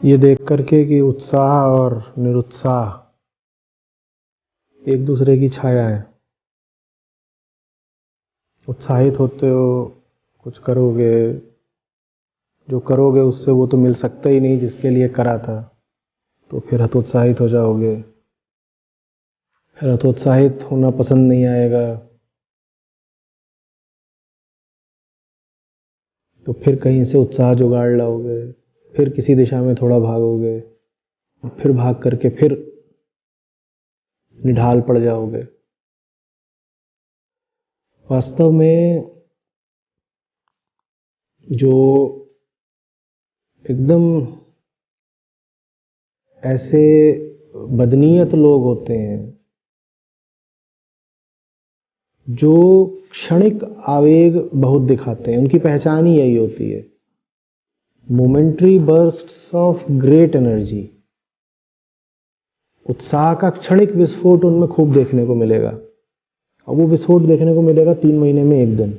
ये देख करके कि उत्साह और निरुत्साह एक दूसरे की छाया है। उत्साहित होते हो, कुछ करोगे, जो करोगे उससे वो तो मिल सकता ही नहीं जिसके लिए करा था, तो फिर हतोत्साहित हो जाओगे। फिर हतोत्साहित होना पसंद नहीं आएगा, तो फिर कहीं से उत्साह जुगाड़ लाओगे, फिर किसी दिशा में थोड़ा भागोगे, फिर भाग करके फिर निढाल पड़ जाओगे। वास्तव में जो एकदम ऐसे बदनीयत लोग होते हैं, जो क्षणिक आवेग बहुत दिखाते हैं, उनकी पहचान ही यही होती है, momentary bursts of great energy. उत्साह का क्षणिक विस्फोट उनमें खूब देखने को मिलेगा, और वो विस्फोट देखने को मिलेगा 3 महीने में एक दिन।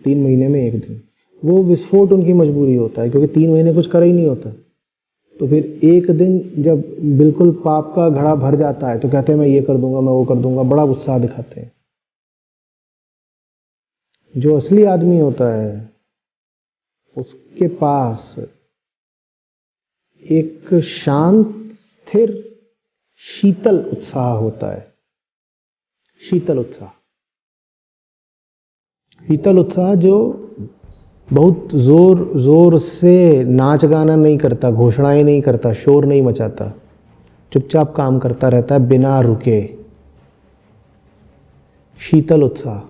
3 महीने में एक दिन वो विस्फोट उनकी मजबूरी होता है, क्योंकि 3 महीने कुछ कर ही नहीं होता। तो फिर एक दिन जब बिल्कुल पाप का घड़ा भर जाता है, तो कहते हैं मैं ये कर दूंगा, मैं वो कर दूंगा, बड़ा उत्साह दिखाते हैं। जो असली आदमी होता है, उसके पास एक शांत, स्थिर, शीतल उत्साह होता है। शीतल उत्साह, शीतल उत्साह जो बहुत जोर जोर से नाच गाना नहीं करता, घोषणाएं नहीं करता, शोर नहीं मचाता, चुपचाप काम करता रहता है बिना रुके। शीतल उत्साह।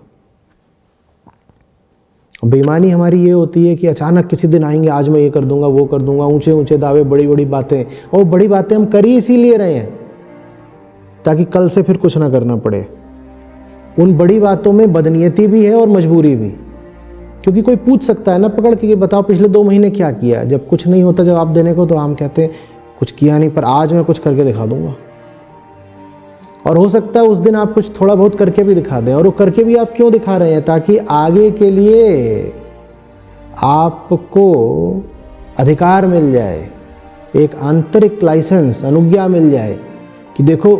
बेईमानी हमारी ये होती है कि अचानक किसी दिन आएंगे, आज मैं ये कर दूंगा, वो कर दूंगा, ऊंचे ऊंचे दावे, बड़ी बड़ी बातें। और बड़ी बातें हम कर ही इसीलिए रहे हैं ताकि कल से फिर कुछ ना करना पड़े। उन बड़ी बातों में बदनीयती भी है और मजबूरी भी, क्योंकि कोई पूछ सकता है ना पकड़ के कि बताओ पिछले 2 महीने क्या किया। जब कुछ नहीं होता जवाब देने को, तो हम कहते हैं कुछ किया नहीं, पर आज मैं कुछ करके दिखा दूंगा। और हो सकता है उस दिन आप कुछ थोड़ा बहुत करके भी दिखा दें। और वो करके भी आप क्यों दिखा रहे हैं? ताकि आगे के लिए आपको अधिकार मिल जाए, एक आंतरिक लाइसेंस, अनुज्ञा मिल जाए कि देखो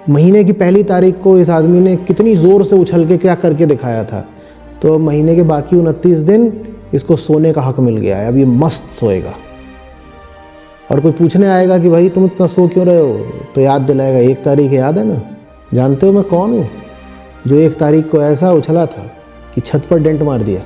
महीने की पहली तारीख को इस आदमी ने कितनी जोर से उछल के क्या करके दिखाया था, तो महीने के बाकी 29 दिन इसको सोने का हक मिल गया है, अब ये मस्त सोएगा। और कोई पूछने आएगा कि भाई तुम इतना सो क्यों रहे हो, तो याद दिलाएगा 1 तारीख याद है ना, जानते हो मैं कौन हूँ, जो 1 तारीख को ऐसा उछला था कि छत पर डेंट मार दिया।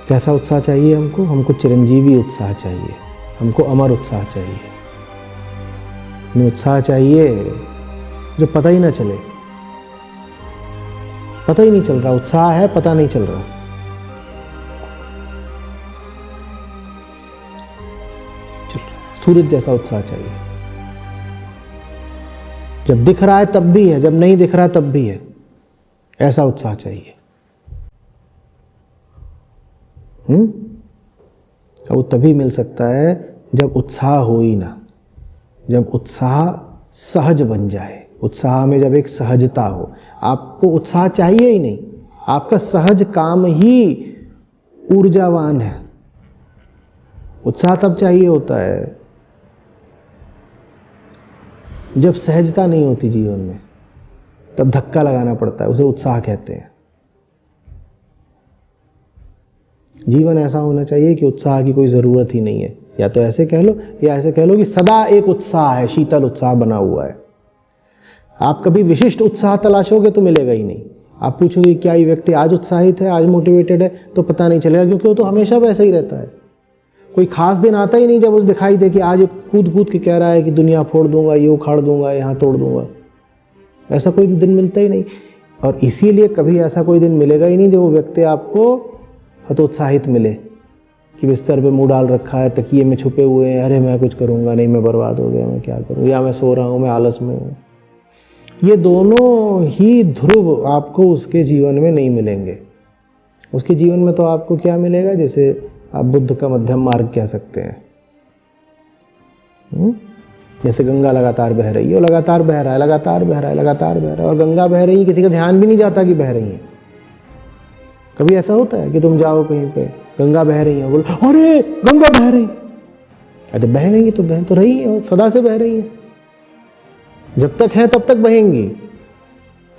कैसा उत्साह चाहिए हमको? हमको चिरंजीवी उत्साह चाहिए, हमको अमर उत्साह चाहिए। हमें उत्साह चाहिए जो पता ही ना चले, पता ही नहीं चल रहा, उत्साह है पता नहीं चल रहा। सूरज जैसा उत्साह चाहिए, जब दिख रहा है तब भी है, जब नहीं दिख रहा है तब भी है, ऐसा उत्साह चाहिए। वो तभी मिल सकता है जब उत्साह हो ही ना, जब उत्साह सहज बन जाए, उत्साह में जब एक सहजता हो। आपको उत्साह चाहिए ही नहीं, आपका सहज काम ही ऊर्जावान है। उत्साह तब चाहिए होता है जब सहजता नहीं होती जीवन में, तब धक्का लगाना पड़ता है, उसे उत्साह कहते हैं। जीवन ऐसा होना चाहिए कि उत्साह की कोई जरूरत ही नहीं है, या तो ऐसे कह लो, या ऐसे कह लो कि सदा एक उत्साह है, शीतल उत्साह बना हुआ है। आप कभी विशिष्ट उत्साह तलाशोगे तो मिलेगा ही नहीं। आप पूछोगे क्या ये व्यक्ति आज उत्साहित है, आज मोटिवेटेड है, तो पता नहीं चलेगा, क्योंकि वो तो हमेशा वैसा ही रहता है। कोई खास दिन आता ही नहीं जब उसे दिखाई दे कि आज कूद कूद के कह रहा है कि दुनिया फोड़ दूंगा, ये उखाड़ दूंगा, यहाँ तोड़ दूंगा। ऐसा कोई दिन मिलता ही नहीं। और इसीलिए कभी ऐसा कोई दिन मिलेगा ही नहीं जब वो व्यक्ति आपको हतोत्साहित मिले, कि बिस्तर पे मुंह डाल रखा है, तकिए में छुपे हुए हैं, अरे मैं कुछ करूंगा नहीं, मैं बर्बाद हो गया, मैं क्या करूं, या मैं सो रहा हूं, मैं आलस में हूं। ये दोनों ही ध्रुव आपको उसके जीवन में नहीं मिलेंगे। उसके जीवन में तो आपको क्या मिलेगा, जैसे आप बुद्ध का मध्यम मार्ग कह सकते हैं। जैसे गंगा लगातार बह रही है, और लगातार बह रहा है, लगातार बह रहा है, लगातार बह रहा है, और गंगा बह रही है, किसी का ध्यान भी नहीं जाता कि बह रही है। कभी ऐसा होता है कि तुम जाओ कहीं पे, गंगा बह रही है, बोलो अरे गंगा बह रही, अरे बह रही है तो बह तो रही है, सदा से बह रही है, जब तक है तब तक बहेंगी।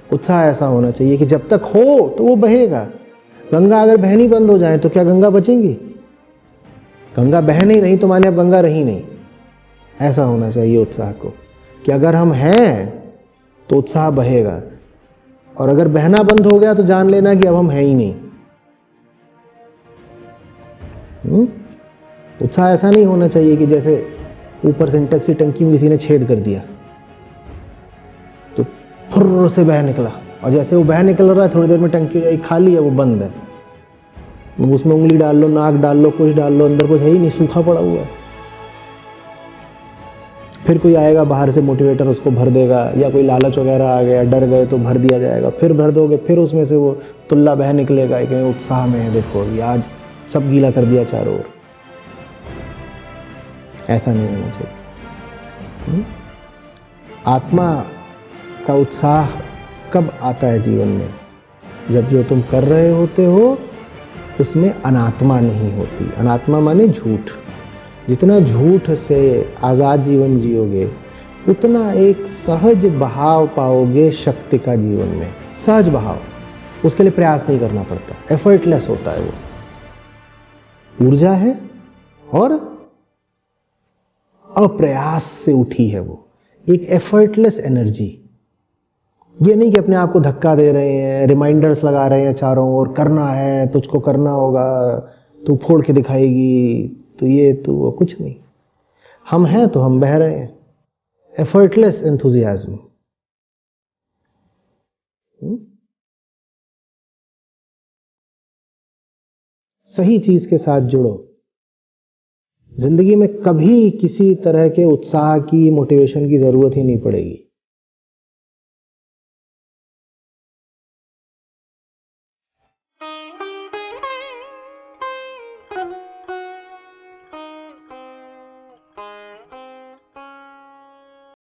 उत्साह ऐसा होना चाहिए कि जब तक हो तो वो बहेगा। गंगा अगर बहनी बंद हो जाए तो क्या गंगा बचेंगी? गंगा बह नहीं रही तो माने अब गंगा रही नहीं। ऐसा होना चाहिए उत्साह को कि अगर हम हैं तो उत्साह बहेगा, और अगर बहना बंद हो गया तो जान लेना कि अब हम हैं ही नहीं। उत्साह ऐसा नहीं होना चाहिए कि जैसे ऊपर सिंटेक्स की टंकी में किसी ने छेद कर दिया तो फुर्र से बह निकला, और जैसे वो बह निकल रहा है थोड़ी देर में टंकी हो जाएगी, खाली है, वो बंद है। उसमें उंगली डाल लो, नाक डाल लो, कुछ डाल लो, अंदर कुछ है ही नहीं, सूखा पड़ा हुआ है। फिर कोई आएगा बाहर से मोटिवेटर, उसको भर देगा, या कोई लालच वगैरह आ गया, डर गए तो भर दिया जाएगा, फिर भर दोगे, फिर उसमें से वो तुल्ला बह निकलेगा कि उत्साह में है, देखो अभी आज सब गीला कर दिया चारों ओर। ऐसा नहीं होना चाहिए। आत्मा का उत्साह कब आता है जीवन में? जब जो तुम कर रहे होते हो उसमें अनात्मा नहीं होती। अनात्मा माने झूठ। जितना झूठ से आजाद जीवन जियोगे उतना एक सहज बहाव पाओगे शक्ति का जीवन में। सहज बहाव, उसके लिए प्रयास नहीं करना पड़ता, एफर्टलेस होता है वो। ऊर्जा है और अप्रयास से उठी है वो, एक एफर्टलेस एनर्जी। ये नहीं कि अपने आप को धक्का दे रहे हैं, रिमाइंडर्स लगा रहे हैं चारों ओर, करना है, तुझको करना होगा, तू फोड़ के दिखाएगी, तो ये तो वो, कुछ नहीं। हम हैं तो हम बह रहे हैं, एफर्टलेस एंथुजियाज्म। सही चीज के साथ जुड़ो। जिंदगी में कभी किसी तरह के उत्साह की, मोटिवेशन की जरूरत ही नहीं पड़ेगी।